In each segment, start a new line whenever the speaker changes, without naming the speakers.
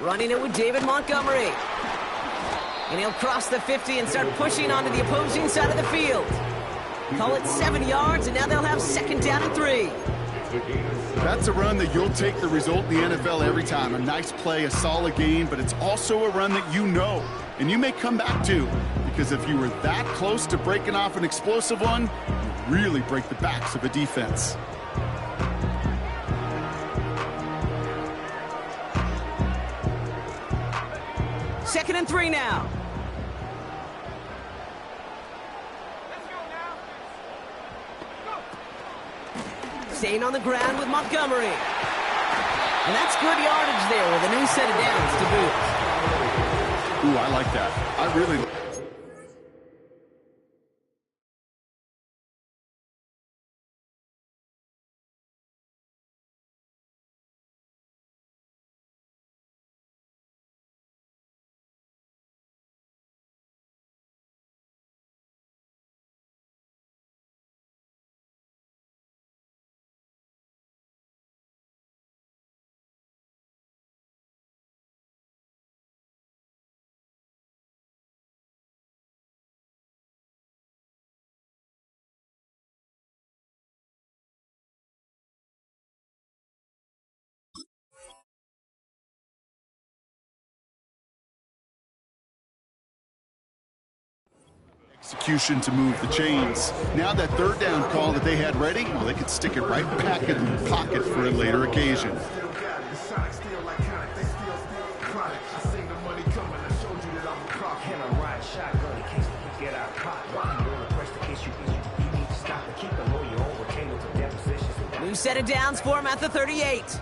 Running it with David Montgomery. And he'll cross the 50 and start pushing onto the opposing side of the field. Call it 7 yards, and now they'll have second down and 3.
That's a run that you'll take the result in the NFL every time. A nice play, a solid gain, but it's also a run that you know, and you may come back to. Because if you were that close to breaking off an explosive one, you really break the backs of a defense.
Second and 3 now. Staying on the ground with Montgomery. And that's good yardage there with a new set of downs to boot.
Ooh, I like that. I really... Execution to move the chains. Now that third down call that they had ready, well, they could stick it right back in the pocket for a later occasion.
New set of downs for him at the 38.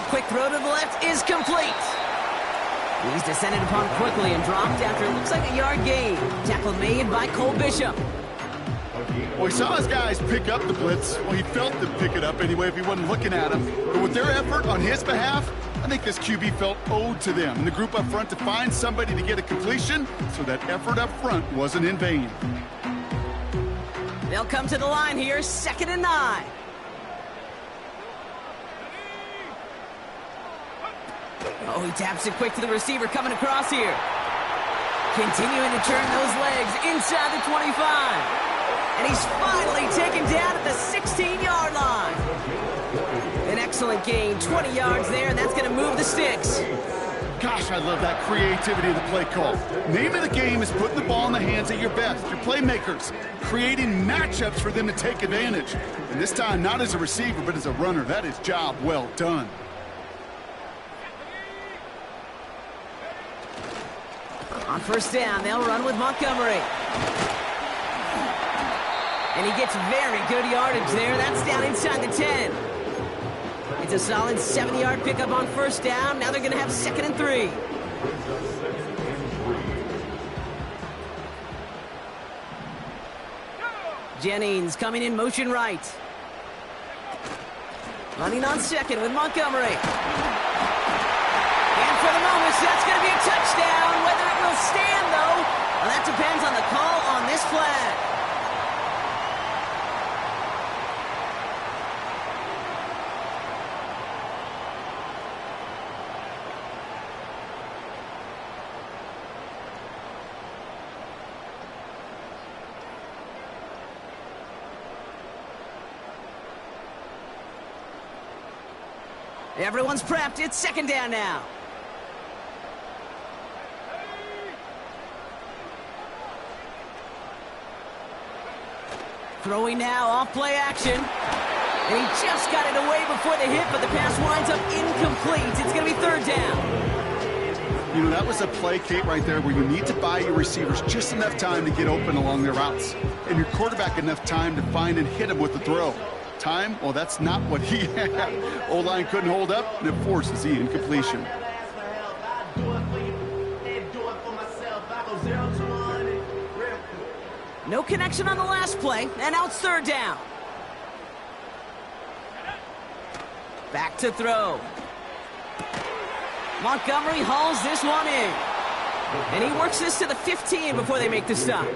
Quick throw to the left is complete. He's descended upon quickly and dropped after it looks like a yard gain. Tackle made by Cole Bishop.
Well, he saw his guys pick up the blitz. Well, he felt them pick it up anyway if he wasn't looking at him. But with their effort on his behalf, I think this QB felt owed to them and the group up front to find somebody to get a completion, so that effort up front wasn't in vain.
They'll come to the line here, 2nd and 9. Oh, he taps it quick to the receiver coming across here. Continuing to turn those legs inside the 25. And he's finally taken down at the 16-yard line. An excellent gain, 20 yards there, and that's going to move the sticks.
Gosh, I love that creativity of the play call. Name of the game is putting the ball in the hands of your best, your playmakers, creating matchups for them to take advantage. And this time, not as a receiver, but as a runner. That is job well done.
On first down, they'll run with Montgomery. And he gets very good yardage there. That's down inside the 10. It's a solid 7-yard pickup on first down. Now they're going to have 2nd and 3. Jennings coming in motion right. Running on second with Montgomery. And for the moment, that's going to be a touchdown. Whether it will stand, though, well, that depends on the call on this flag. Everyone's prepped. It's 2nd down now. Throwing now, off play action. And he just got it away before the hit, but the pass winds up incomplete. It's going to be 3rd down.
You know, that was a play, Kate, right there where you need to buy your receivers just enough time to get open along their routes. And your quarterback enough time to find and hit him with the throw. Time? Well, that's not what he had. O-line couldn't hold up, and it forces the incompletion.
No connection on the last play, and now it's 3rd down. Back to throw. Montgomery hauls this one in. And he works this to the 15 before they make the stop.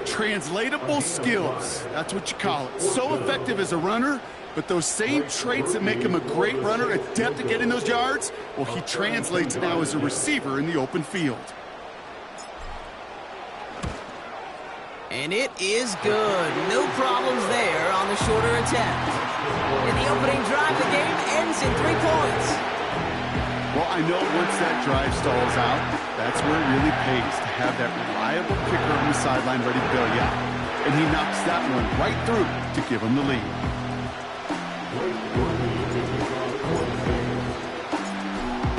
Translatable skills. That's what you call it. So effective as a runner, but those same traits that make him a great runner, adept at getting those yards, well, he translates now as a receiver in the open field.
And it is good. No problems there on the shorter attempt. And the opening drive, the game ends in 3 points.
Well, I know once that drive stalls out, that's where it really pays to have that reliable kicker on the sideline ready to bail you out. And he knocks that one right through to give him the lead.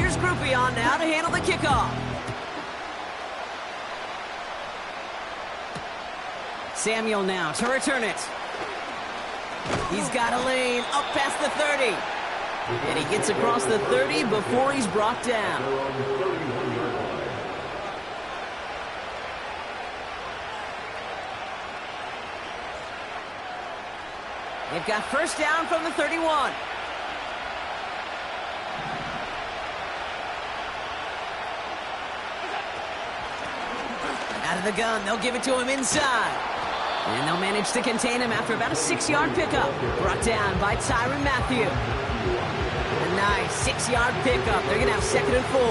Here's Groupie on now to handle the kickoff. Samuel now to return it. He's got a lane up past the 30. And he gets across the 30 before he's brought down. They've got first down from the 31. Out of the gun, they'll give it to him inside. And they'll manage to contain him after about a 6-yard pickup. Brought down by Tyrann Mathieu. A nice 6-yard pickup. They're going to have 2nd and 4.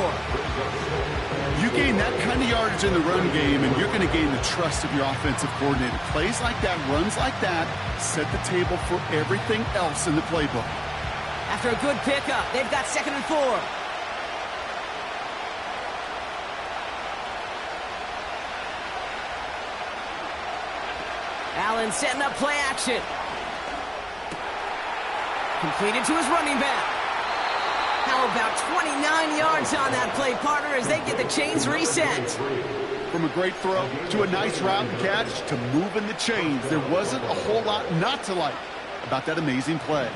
You gain that kind of yardage in the run game, and you're going to gain the trust of your offensive coordinator. Plays like that, runs like that, set the table for everything else in the playbook.
After a good pickup, they've got 2nd and 4. Allen setting up play action. Completed to his running back. How about 29 yards on that play, partner, as they get the chains reset.
From a great throw to a nice route and catch to moving the chains, there wasn't a whole lot not to like about that amazing play.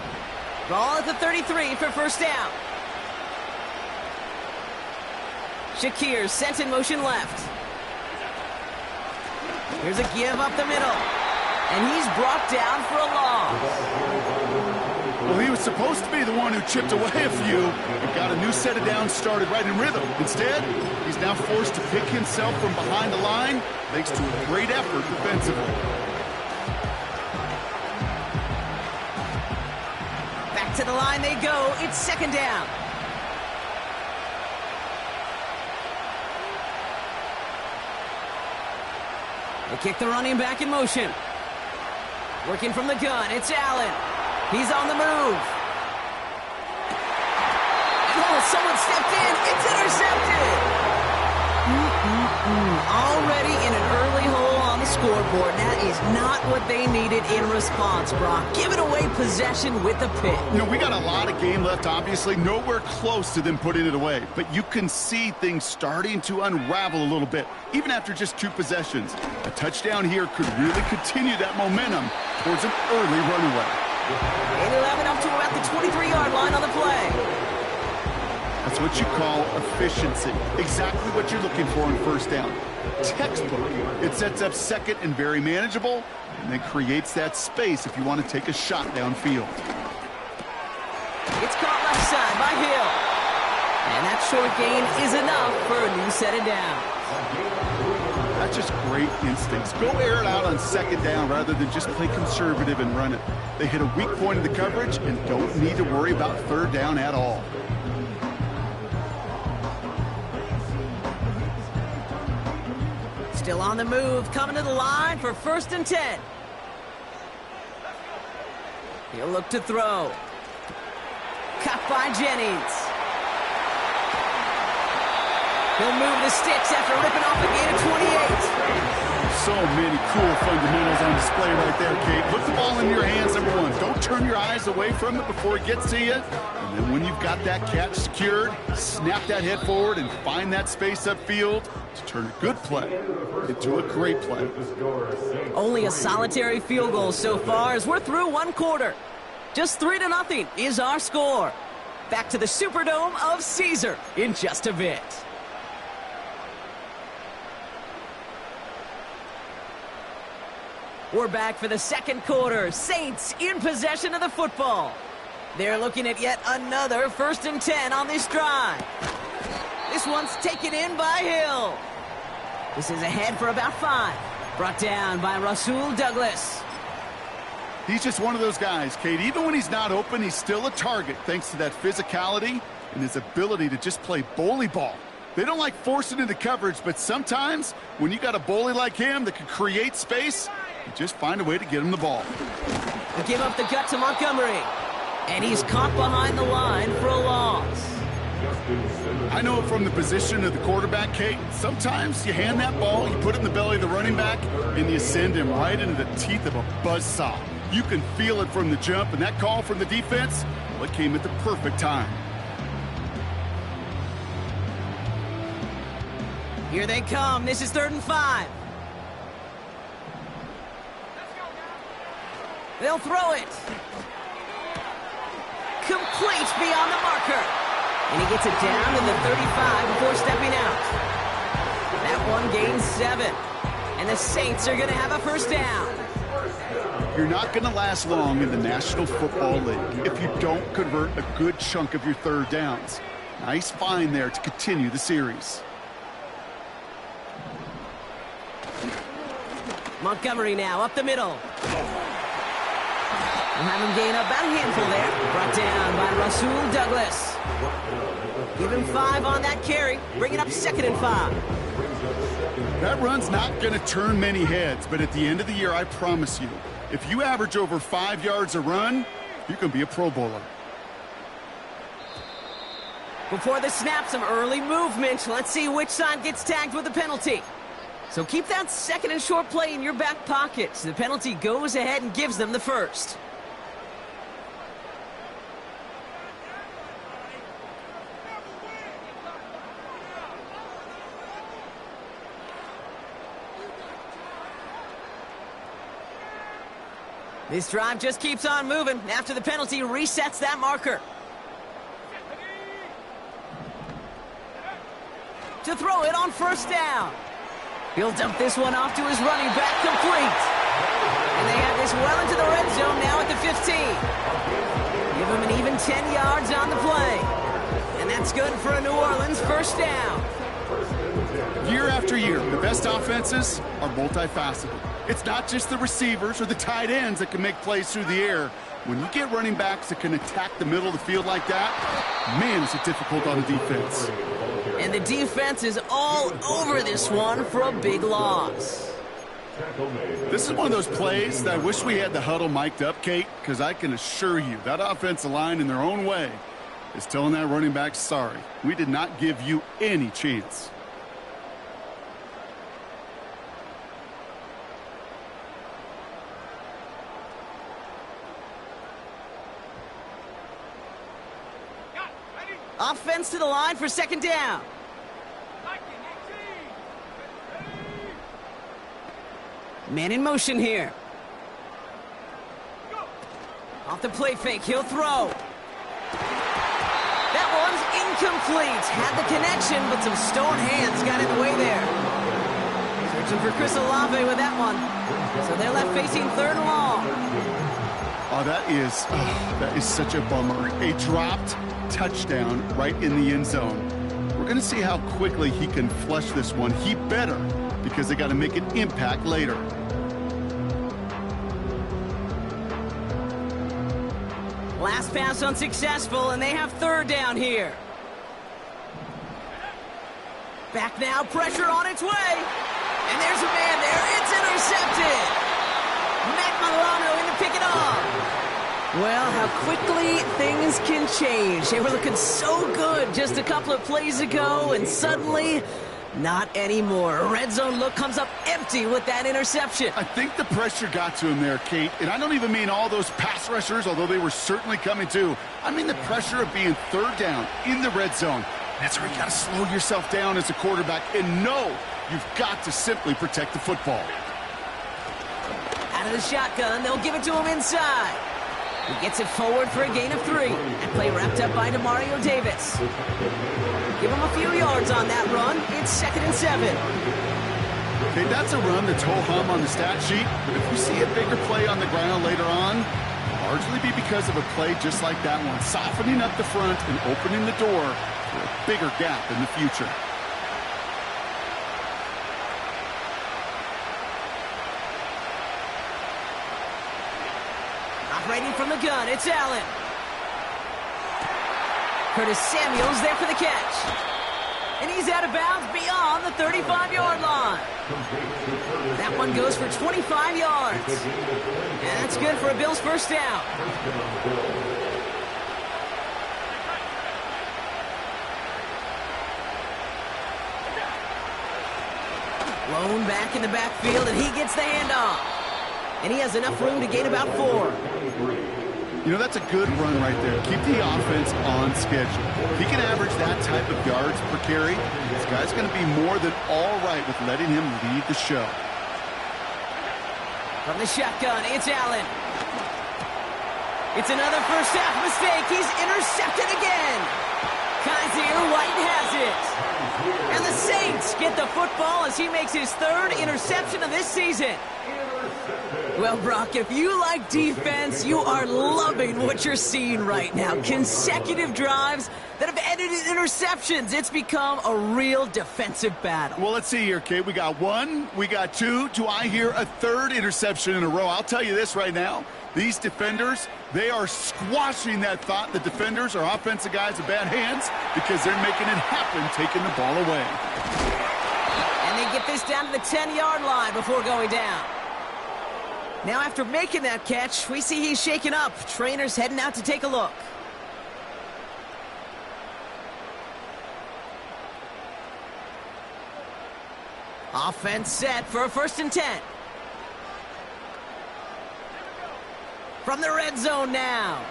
Ball at the 33 for first down. Shakir sent in motion left. Here's a give up the middle. And he's brought down for a loss.
Well, he was supposed to be the one who chipped away a few and got a new set of downs started right in rhythm. Instead, he's now forced to pick himself from behind the line thanks to a great effort defensively.
Back to the line they go. It's 2nd down. They kick the running back in motion. Working from the gun, it's Allen. He's on the move. Oh, someone stepped in. It's intercepted. Already in an early hole on the scoreboard. That is not what they needed in response, Brock. Giving away possession with the pick.
You know, we got a lot of game left, obviously. Nowhere close to them putting it away. But you can see things starting to unravel a little bit, even after just 2 possessions. A touchdown here could really continue that momentum towards an early runaway.
8-11 up to about the 23-yard line on the play.
That's what you call efficiency. Exactly what you're looking for in first down. Textbook. It sets up 2nd and very manageable, and then creates that space if you want to take a shot downfield.
It's caught left side by Hill. And that short gain is enough for a new set of downs.
That's just great instincts. Go air it out on 2nd down rather than just play conservative and run it. They hit a weak point in the coverage and don't need to worry about 3rd down at all.
Still on the move, coming to the line for 1st and 10. He'll look to throw. Caught by Jennings. He'll move the sticks after ripping off a gain of 28.
So many cool fundamentals on display right there, Kate. Put the ball in your hands, number 1. Don't turn your eyes away from it before it gets to you. And then when you've got that catch secured, snap that head forward and find that space upfield to turn a good play into a great play.
Only a solitary field goal so far as we're through 1 quarter. Just 3-0 is our score. Back to the Superdome of Caesar in just a bit. We're back for the 2nd quarter. Saints in possession of the football. They're looking at yet another 1st and 10 on this drive. This one's taken in by Hill. This is ahead for about 5. Brought down by Rasul Douglas.
He's just one of those guys, Kate. Even when he's not open, he's still a target thanks to that physicality and his ability to just play bully ball. They don't like forcing into coverage, but sometimes when you got a bully like him that can create space, you just find a way to get him the ball.
They give up the gut to Montgomery. And he's caught behind the line for a loss.
I know it from the position of the quarterback, Kate. Sometimes you hand that ball, you put it in the belly of the running back, and you send him right into the teeth of a buzzsaw. You can feel it from the jump, and that call from the defense, well, it came at the perfect time.
Here they come. This is 3rd and 5. They'll throw it. Complete beyond the marker. And he gets it down to the 35 before stepping out. That one gains 7. And the Saints are going to have a first down.
You're not going to last long in the National Football League if you don't convert a good chunk of your 3rd downs. Nice find there to continue the series.
Montgomery now up the middle. We'll have him gain about a handful there. Brought down by Rasul Douglas. Give him 5 on that carry. Bring it up 2nd and 5.
That run's not going to turn many heads, but at the end of the year, I promise you, if you average over 5 yards a run, you can be a Pro Bowler.
Before the snap, some early movement. Let's see which side gets tagged with a penalty. So keep that 2nd and short play in your back pocket. The penalty goes ahead and gives them the first. This drive just keeps on moving. After the penalty, resets that marker. To throw it on 1st down. He'll dump this one off to his running back, complete. And they have this well into the red zone now at the 15. Give him an even 10 yards on the play. And that's good for a New Orleans first down.
Year after year, the best offenses are multifaceted. It's not just the receivers or the tight ends that can make plays through the air. When you get running backs that can attack the middle of the field like that, man, is it difficult on the defense.
And the defense is all over this one for a big loss.
This is one of those plays that I wish we had the huddle mic'd up, Kate, because I can assure you that offensive line in their own way is telling that running back, sorry, we did not give you any chance.
Offense to the line for 2nd down. Man in motion here. Off the play fake, he'll throw. That one's incomplete. Had the connection, but some stone hands got in the way there. Searching for Chris Olave with that one. So they're left facing 3rd and long.
Oh, that is such a bummer. A dropped touchdown right in the end zone. We're going to see how quickly he can flush this one. He better, because they got to make an impact later.
Last pass unsuccessful, and they have 3rd down here. Back now, pressure on its way. And there's a man there. It's intercepted. Matt Milano in to pick it off. Well, how quickly things can change. They were looking so good just a couple of plays ago, and suddenly, not anymore. A red zone look comes up empty with that interception.
I think the pressure got to him there, Kate. And I don't even mean all those pass rushers, although they were certainly coming too. I mean the pressure of being 3rd down in the red zone. That's where you got to slow yourself down as a quarterback and know you've got to simply protect the football.
Out of the shotgun, they'll give it to him inside. He gets it forward for a gain of 3. That play wrapped up by Demario Davis. Give him a few yards on that run. It's 2nd and 7.
Okay, that's a run that's ho-hum on the stat sheet, but if we see a bigger play on the ground later on, it'll largely be because of a play just like that one, softening up the front and opening the door for a bigger gap in the future.
Ready from the gun, it's Allen. Curtis Samuel's there for the catch. And he's out of bounds beyond the 35-yard line. That one goes for 25 yards. And that's good for a Bills first down. Lone back in the backfield, and he gets the handoff. And he has enough room to gain about 4.
You know, that's a good run right there. Keep the offense on schedule. If he can average that type of yards per carry, this guy's going to be more than all right with letting him lead the show.
From the shotgun, it's Allen. It's another first half mistake. He's intercepted again. Kaiser White has it. And the Saints get the football as he makes his 3rd interception of this season. Well, Brock, if you like defense, you are loving what you're seeing right now. Consecutive drives that have ended in interceptions. It's become a real defensive battle.
Well, let's see here, Kate. We got 1, we got 2. Do I hear a 3rd interception in a row? I'll tell you this right now. These defenders, they are squashing that thought. The defenders are offensive guys with bad hands because they're making it happen, taking the ball away.
And they get this down to the 10-yard line before going down. Now, after making that catch, we see he's shaken up. Trainer's heading out to take a look. Offense set for a 1st and 10. From the red zone now.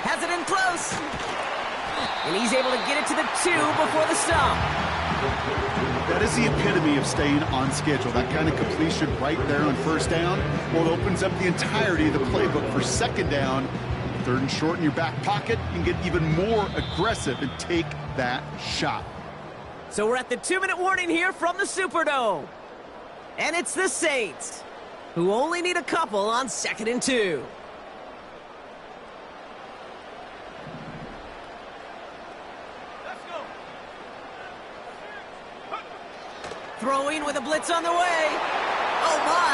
Has it in close. And he's able to get it to the 2 before the stop.
That is the epitome of staying on schedule. That kind of completion right there on 1st down. Well, it opens up the entirety of the playbook for 2nd down. 3rd and short in your back pocket. You can get even more aggressive and take that shot.
So we're at the 2-minute warning here from the Superdome. And it's the Saints, who only need a couple on 2nd and 2. Throwing with a blitz on the way. Oh my,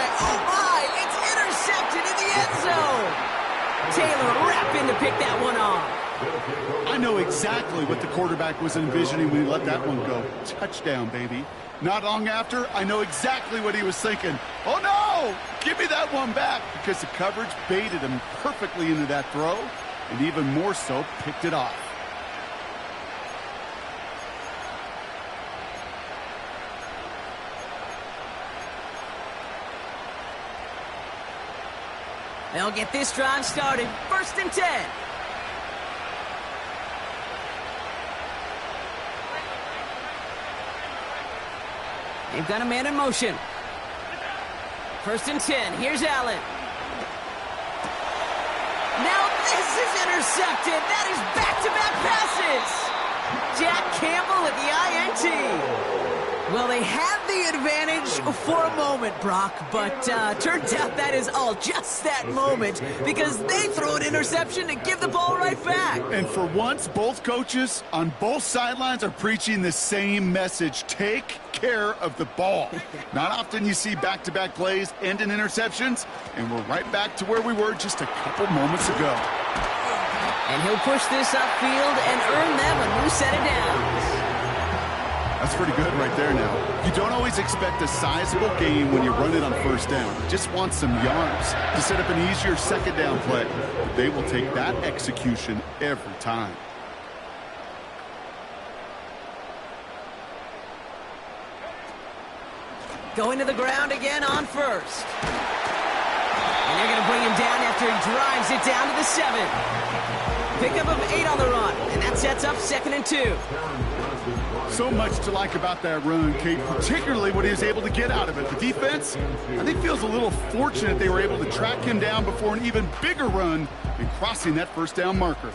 it's intercepted in the end zone. Taylor Rapp in to pick that one off.
I know exactly what the quarterback was envisioning when he let that one go. Touchdown, baby. Not long after, I know exactly what he was thinking. Oh no, give me that one back, because the coverage baited him perfectly into that throw, and even more so, picked it off.
They'll get this drive started. 1st and 10. They've got a man in motion. 1st and 10. Here's Allen. Now this is intercepted. That is back-to-back passes. Jack Campbell at the INT. Well, they had the advantage for a moment, Brock, but turns out that is all just that moment, because they throw an interception to give the ball right back.
And for once, both coaches on both sidelines are preaching the same message. Take care of the ball. Not often you see back-to-back plays end in interceptions, and we're right back to where we were just a couple moments ago.
And he'll push this upfield and earn them a new set of downs.
That's pretty good right there now. You don't always expect a sizable gain when you run it on 1st down. You just want some yards to set up an easier 2nd down play. But they will take that execution every time.
Going to the ground again on 1st. And they're going to bring him down after he drives it down to the 7. Pickup of 8 on the run, and that sets up 2nd and 2.
So much to like about that run, Kate, particularly what he was able to get out of it. The defense, I think, feels a little fortunate they were able to track him down before an even bigger run and crossing that 1st down marker.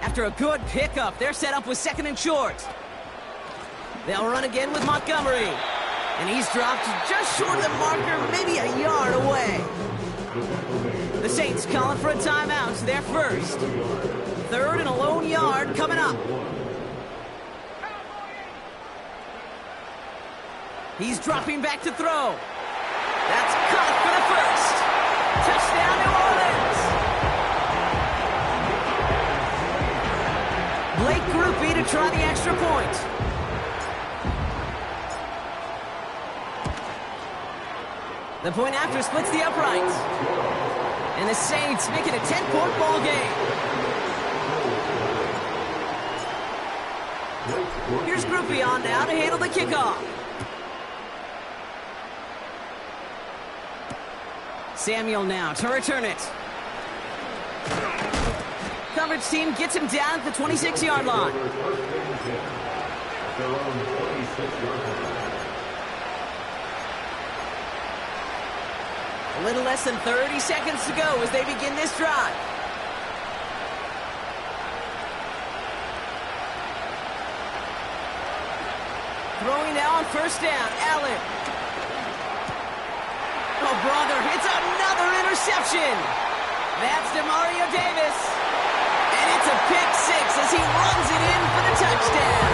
After a good pickup, they're set up with 2nd and short. They'll run again with Montgomery. And he's dropped just short of the marker, maybe a yard away. The Saints calling for a timeout. They're 1st. 3rd and a lone yard coming up. He's dropping back to throw. That's caught for the first. Touchdown, New Orleans. Blake Grupe to try the extra point. The point after splits the uprights. And the Saints make it a 10-point ball game. Here's Grupe on now to handle the kickoff. Samuel now to return it. Coverage team gets him down at the 26-yard line. A little less than 30 seconds to go as they begin this drive. Throwing now on first down, Allen. Oh, brother, it's another interception. That's Demario Davis. And it's a pick six as he runs it in for the touchdown.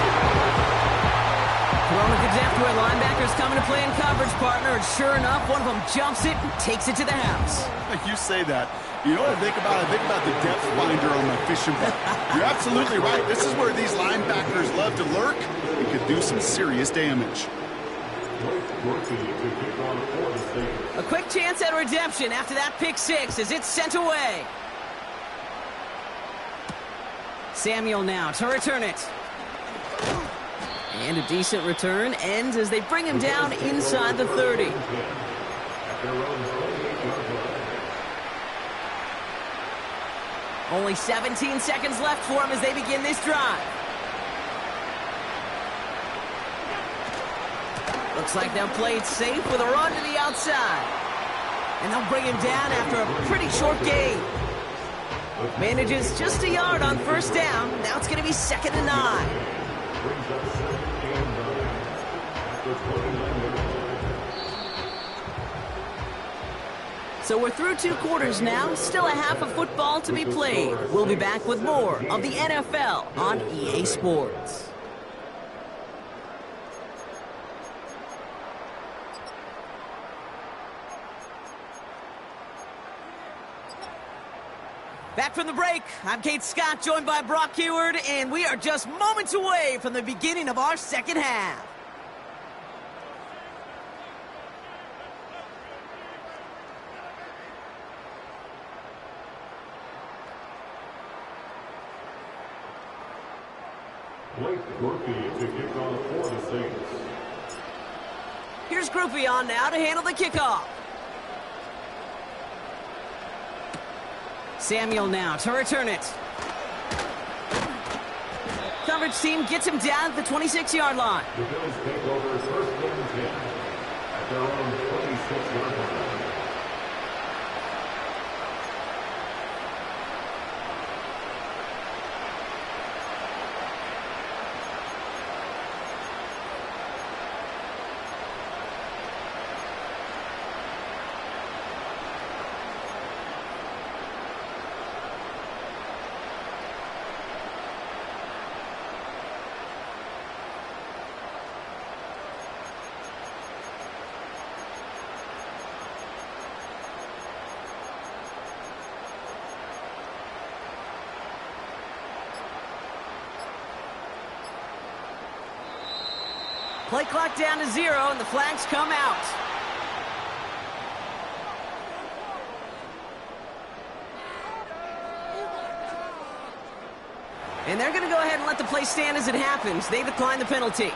Throwing it after a linebacker's coming to play in coverage, partner, and sure enough, one of them jumps it and takes it to the house.
You say that. You know what I think about? I think about the depth finder on my fishing boat. You're absolutely right. This is where these linebackers love to lurk and could do some serious damage.
A quick chance at redemption after that pick six as it's sent away. Samuel now to return it. And a decent return ends as they bring him down inside the 30. Only 17 seconds left for him as they begin this drive. Looks like they'll play it safe with a run to the outside. And they'll bring him down after a pretty short gain. Manages just a yard on first down. Now it's going to be 2nd and 9. So we're through 2 quarters now, still a half of football to be played. We'll be back with more of the NFL on EA Sports. Back from the break, I'm Kate Scott, joined by Brock Huard, and we are just moments away from the beginning of our second half.
Blake Grupe to kick off for the Saints.
Here's Grupe on now to handle the kickoff. Samuel now to return it. Coverage team gets him down at the 26-yard line.
The Bills take over first and 10 at their own 26-yard line.
Play clock down to 0, and the flags come out. And they're going to go ahead and let the play stand as it happens. They decline the penalty.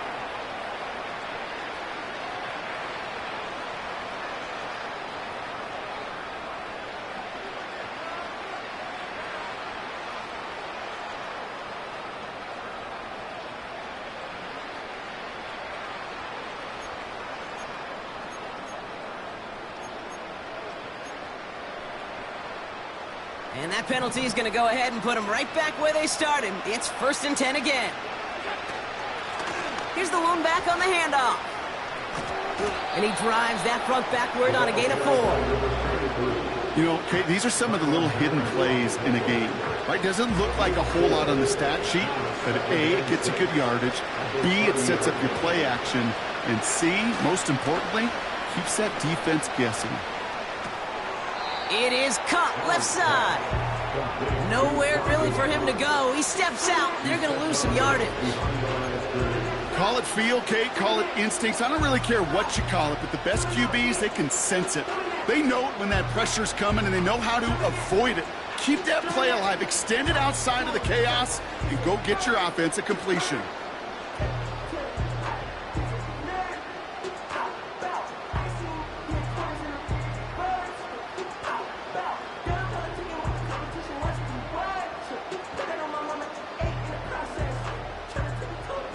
And that penalty is going to go ahead and put them right back where they started. It's 1st and 10 again. Here's the lone back on the handoff. And he drives that front backward on a gain of 4.
You know, Kate, these are some of the little hidden plays in a game. Right? Doesn't look like a whole lot on the stat sheet, but A, it gets you good yardage. B, it sets up your play action. And C, most importantly, keeps that defense guessing.
It is caught left side. Nowhere really for him to go. He steps out. They're going to lose some yardage.
Call it feel, Kate, call it instincts. I don't really care what you call it, but the best QBs, they can sense it. They know it when that pressure's coming, and they know how to avoid it. Keep that play alive. Extend it outside of the chaos, and go get your offense a completion.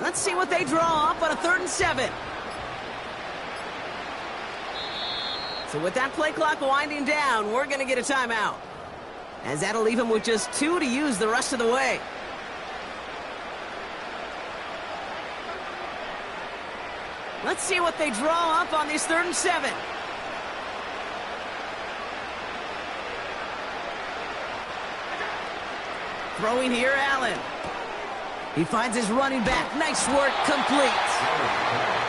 Let's see what they draw up on a 3rd and 7. So with that play clock winding down, we're going to get a timeout, as that'll leave him with just 2 to use the rest of the way. Let's see what they draw up on this 3rd and 7. Throwing here, Allen. He finds his running back. Nice work, complete.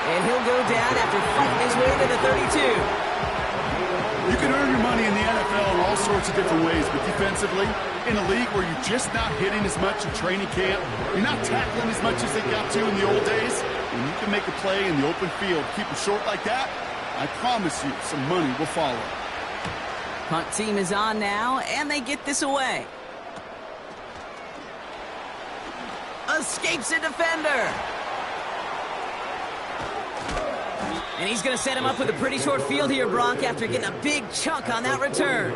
And he'll go down after fighting his way to the 32.
You can earn your money in the NFL in all sorts of different ways, but defensively, in a league where you're just not hitting as much in training camp, you're not tackling as much as they got to in the old days, when you can make a play in the open field, keep them short like that, I promise you some money will follow.
Punt team is on now, and they get this away. Escapes a defender. And he's going to set him up with a pretty short field here, Bronk, after getting a big chunk on that return.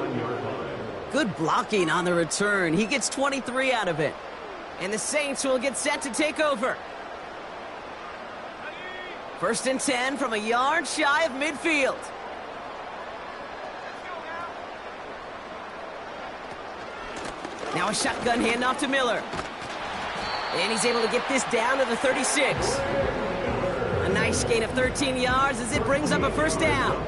Good blocking on the return. He gets 23 out of it. And the Saints will get set to take over. 1st and 10 from a yard shy of midfield. Now a shotgun handoff to Miller. And he's able to get this down to the 36. A nice gain of 13 yards as it brings up a 1st down.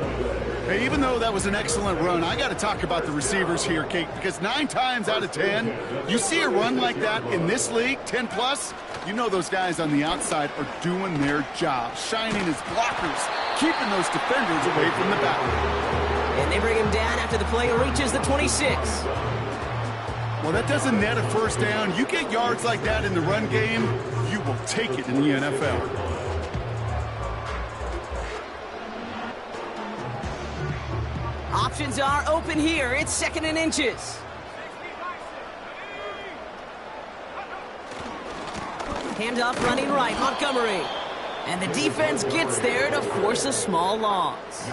Hey, even though that was an excellent run, I got to talk about the receivers here, Kate, because 9 times out of 10, you see a run like that in this league, 10 plus, you know those guys on the outside are doing their job, shining as blockers, keeping those defenders away from the back.
And they bring him down after the play reaches the 26.
Well, that doesn't net a 1st down. You get yards like that in the run game, you will take it in the NFL.
Options are open here. It's 2nd and inches. Handoff running right, Montgomery. And the defense gets there to force a small loss.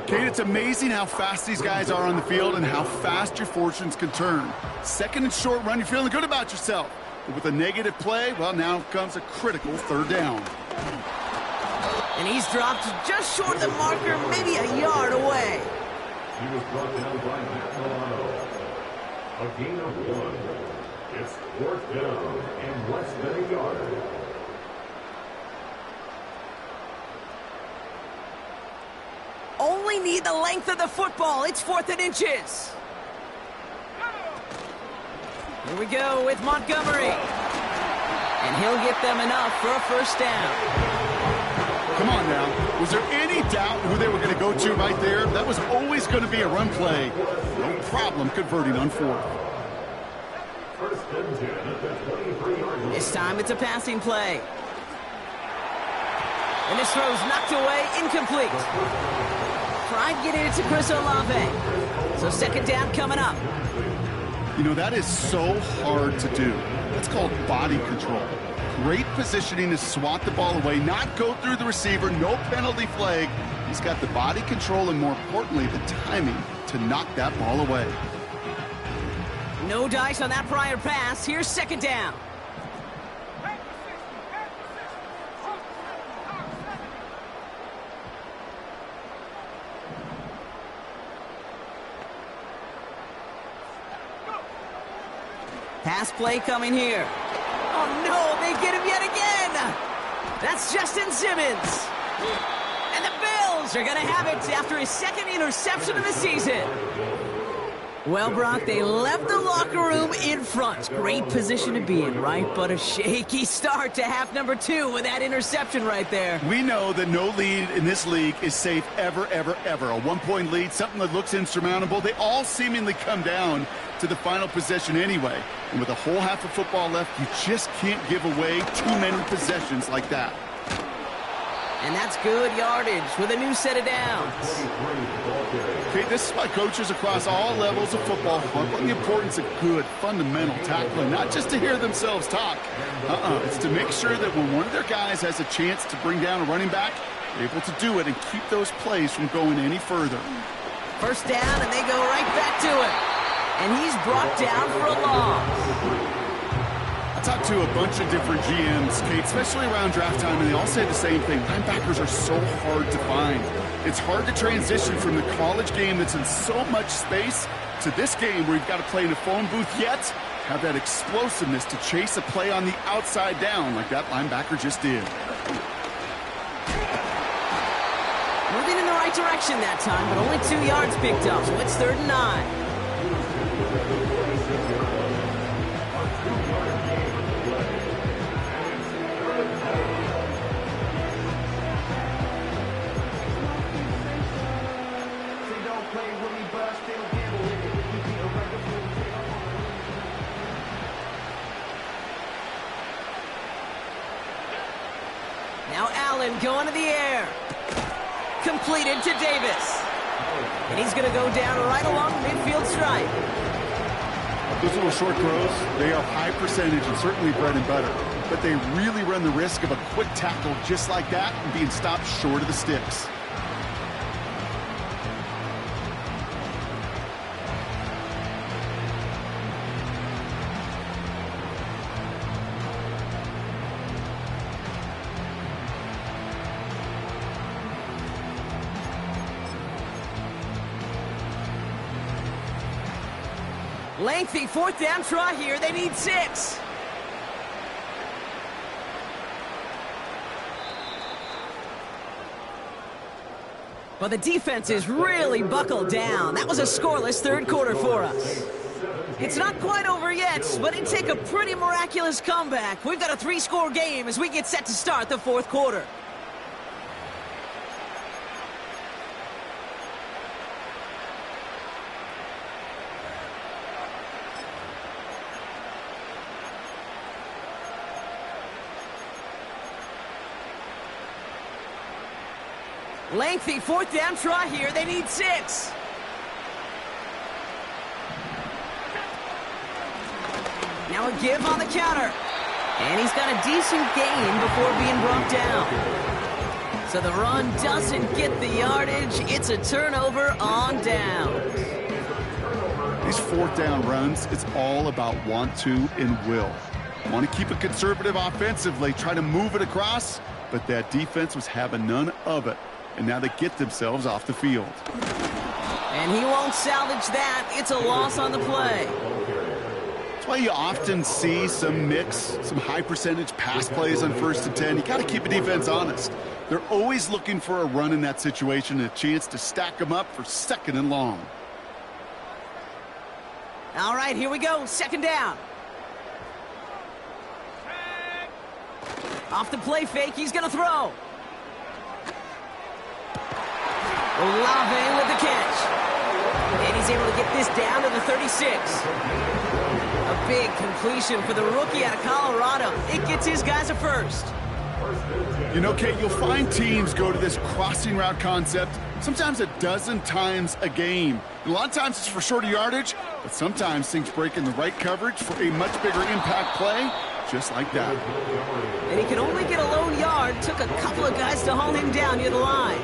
Kate, it's amazing how fast these guys are on the field and how fast your fortunes can turn. 2nd and short run, you're feeling good about yourself. But with a negative play, well, now comes a critical 3rd down.
And he's dropped just short of the marker, maybe a yard away.
He was brought down by Matt Milano. A gain of 1. It's 4th down and less than a yard.
Only need the length of the football. It's 4th and inches. Here we go with Montgomery. And he'll get them enough for a 1st down.
Come on now. Was there any doubt who they were going to go to right there? That was always going to be a run play. No problem converting on 4th.
This time it's a passing play. And this throw's knocked away, incomplete. Tried getting it to Chris Olave. So 2nd down coming up.
You know, that is so hard to do. That's called body control. Great positioning to swat the ball away, not go through the receiver, no penalty flag. He's got the body control and, more importantly, the timing to knock that ball away.
No dice on that prior pass. Here's 2nd down. Pass play coming here. Oh, no, they get him yet again. That's Justin Simmons. And the Bills are going to have it after his 2nd interception of the season. Well, Brock, they left the locker room in front. Great position to be in, right? But a shaky start to half number 2 with that interception right there.
We know that no lead in this league is safe ever, ever, ever. A one-point lead, something that looks insurmountable. They all seemingly come down to the final possession anyway. And with a whole half of football left, you just can't give away too many possessions like that.
And that's good yardage with a new set of downs.
Okay, this is why coaches across all levels of football harp on the importance of good, fundamental tackling, not just to hear themselves talk. It's to make sure that when one of their guys has a chance to bring down a running back, they're able to do it and keep those plays from going any further.
First down, and they go right back to it. And he's brought down for a loss.
I talked to a bunch of different GMs, Kate, especially around draft time, and they all say the same thing. Linebackers are so hard to find. It's hard to transition from the college game that's in so much space to this game where you've got to play in a phone booth, yet have that explosiveness to chase a play on the outside down like that linebacker just did.
Moving in the right direction that time, but only 2 yards picked up, so it's 3rd and 9. Now Allen going to the air. Completed to Davis. And he's going to go down right along the midfield stripe.
Those little short throws, they are high percentage and certainly bread and butter. But they really run the risk of a quick tackle just like that and being stopped short of the sticks.
Lengthy 4th down try here. They need 6. Well, the defense is really buckled down. That was a scoreless 3rd quarter for us. It's not quite over yet, but it'd take a pretty miraculous comeback. We've got a 3-score game as we get set to start the 4th quarter. Lengthy 4th down try here. They need 6. Now a give on the counter. And he's got a decent gain before being brought down. So the run doesn't get the yardage. It's a turnover on down.
These 4th down runs, it's all about want to and will. Want to keep it conservative offensively, try to move it across, but that defense was having none of it. And now they get themselves off the field.
And he won't salvage that. It's a loss on the play.
That's why you often see some mix, some high percentage pass plays on 1st and 10. You got to keep a defense honest. They're always looking for a run in that situation, and a chance to stack them up for 2nd and long.
All right, here we go. 2nd down. Off the play fake, he's going to throw. Olave with the catch. And he's able to get this down to the 36. A big completion for the rookie out of Colorado. It gets his guys a 1st.
You know, Kate, you'll find teams go to this crossing route concept sometimes a dozen times a game. And a lot of times it's for shorter yardage, but sometimes things break in the right coverage for a much bigger impact play, just like that.
And he could only get a lone yard. Took a couple of guys to haul him down near the line.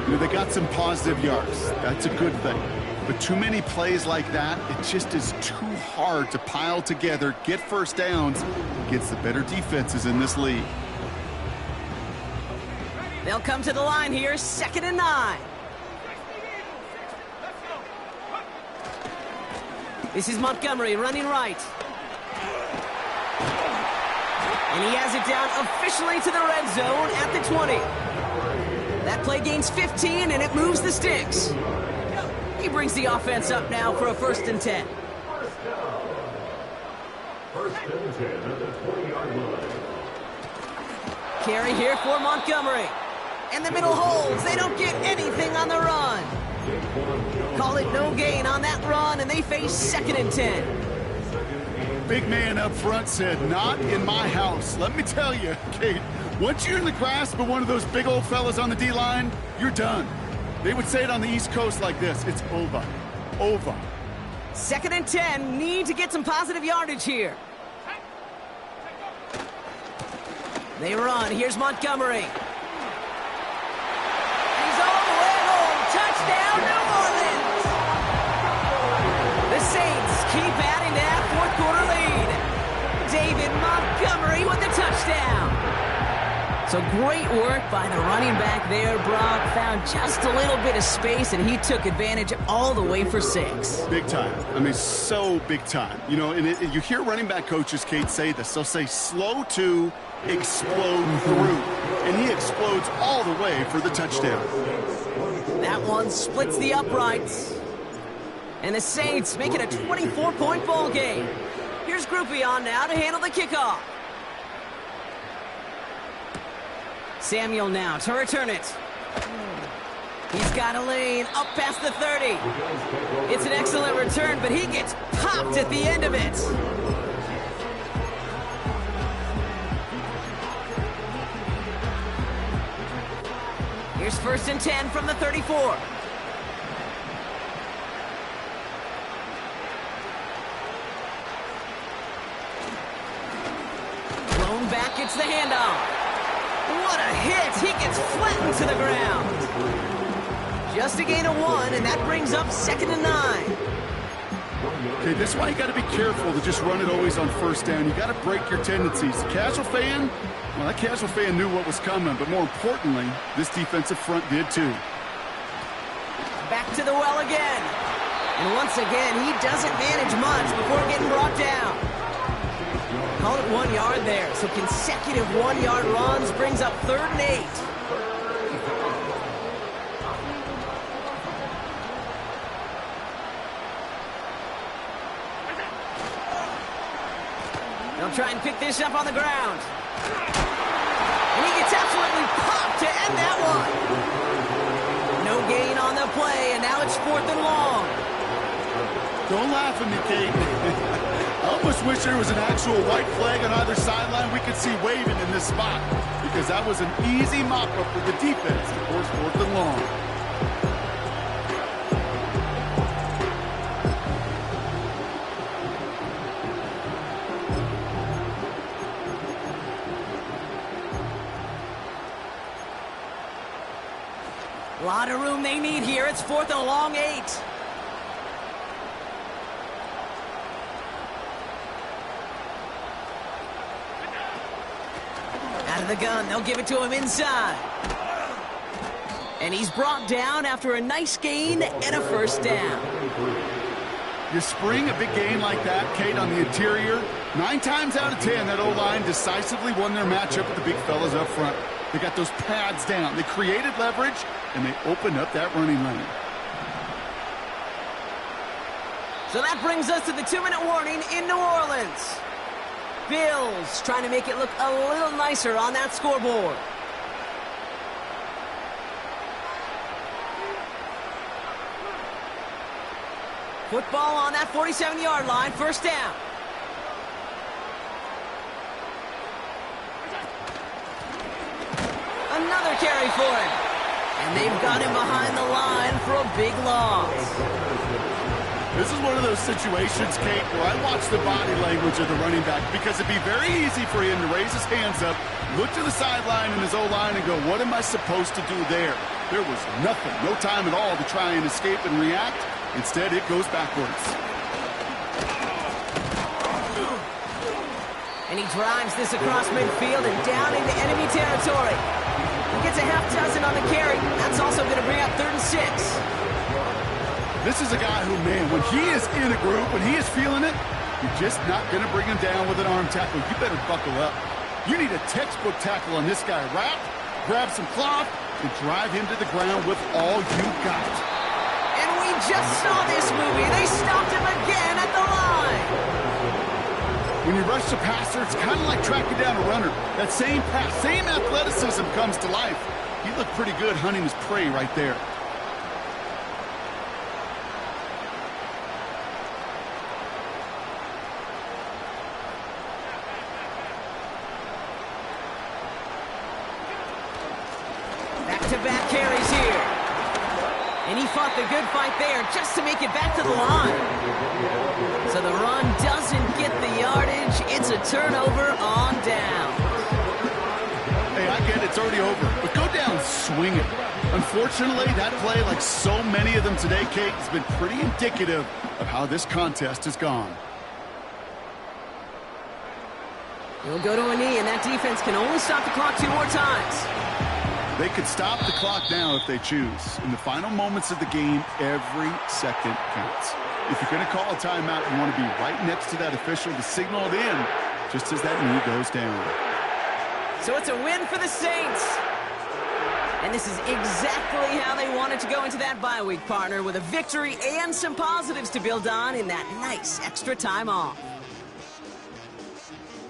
You know, they got some positive yards. That's a good thing. But too many plays like that, it just is too hard to pile together, get 1st downs against the better defenses in this league.
They'll come to the line here, 2nd and 9. This is Montgomery running right. And he has it down officially to the red zone at the 20. That play gains 15, and it moves the sticks. He brings the offense up now for a 1st and 10.
First and 10 at the 20-yard line.
Carry here for Montgomery. And the middle holds. They don't get anything on the run. Call it no gain on that run, and they face 2nd and 10.
Big man up front said, not in my house. Let me tell you, Kate, once you're in the grasp of one of those big old fellas on the D-line, you're done. They would say it on the East Coast like this, it's over. Over.
2nd and 10, need to get some positive yardage here. They run, here's Montgomery. He's all the way home, touchdown New Orleans! The Saints keep adding to that 4th quarter lead. David Montgomery with the touchdown. So great work by the running back there, Brock. Found just a little bit of space, and he took advantage all the way for 6.
Big time. I mean, so big time. You know, and you hear running back coaches, Kate, say this. They'll say slow to explode through. And he explodes all the way for the touchdown.
That one splits the uprights. And the Saints make it a 24-point ball game. Here's Groupie on now to handle the kickoff. Samuel now to return it. He's got a lane up past the 30. It's an excellent return, but he gets popped at the end of it. Here's 1st and 10 from the 34. Thrown back, gets the handoff. What a hit! He gets flattened to the ground. Just a gain of 1, and that brings up 2nd and 9.
Okay, this is why you got to be careful to just run it always on 1st down. You got to break your tendencies. The casual fan, well, that casual fan knew what was coming, but more importantly, this defensive front did too.
Back to the well again. And once again, he doesn't manage much before getting brought down. Call it 1 yard there. So consecutive 1-yard runs brings up 3rd and 8. They'll try and pick this up on the ground. And he gets absolutely popped to end that one. No gain on the play, and now it's 4th and long.
Don't laugh at me, Kate. I almost wish there was an actual white flag on either sideline we could see waving in this spot, because that was an easy mop-up for the defense. Of course, 4th and long.
A lot of room they need here. It's 4th and a long 8. Out of the gun, they'll give it to him inside. And he's brought down after a nice gain and a 1st down.
You spring a big game like that, Kate, on the interior, 9 times out of 10, that O-line decisively won their matchup with the big fellas up front. They got those pads down. They created leverage, and they opened up that running lane.
So that brings us to the 2-minute warning in New Orleans. Bills trying to make it look a little nicer on that scoreboard. Football on that 47-yard line, 1st down. Another carry for him. And they've got him behind the line for a big loss.
This is one of those situations, Kate, where I watch the body language of the running back, because it'd be very easy for him to raise his hands up, look to the sideline in his O-line and go, what am I supposed to do there? There was nothing, no time at all to try and escape and react. Instead, it goes backwards.
And he drives this across midfield and down into enemy territory. He gets a half dozen on the carry. That's also going to bring up 3rd and 6.
This is a guy who, man, when he is in a group, when he is feeling it, you're just not going to bring him down with an arm tackle. You better buckle up. You need a textbook tackle on this guy. Wrap, grab some cloth, and drive him to the ground with all you got.
And we just saw this movie. They stopped him again at the line.
When you rush the passer, it's kind of like tracking down a runner. That same pass, same athleticism comes to life. He looked pretty good hunting his prey right there.
Back-to-back carries here. And he fought the good fight there just to make it back to the line. So the run doesn't get the yardage. It's a turnover on down.
Hey, I get it, it's already over, but go down swinging. Unfortunately, that play, like so many of them today, Kate, has been pretty indicative of how this contest has gone.
He'll go to a knee, and that defense can only stop the clock 2 more times.
They could stop the clock now if they choose. In the final moments of the game, every second counts. If you're going to call a timeout, you want to be right next to that official to signal it in just as that knee goes down.
So it's a win for the Saints. And this is exactly how they wanted to go into that bye week, partner, with a victory and some positives to build on in that nice extra time off.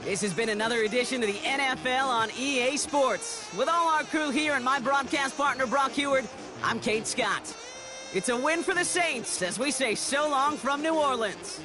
This has been another edition of the NFL on EA Sports. With all our crew here and my broadcast partner, Brock Heward, I'm Kate Scott. It's a win for the Saints as we say so long from New Orleans.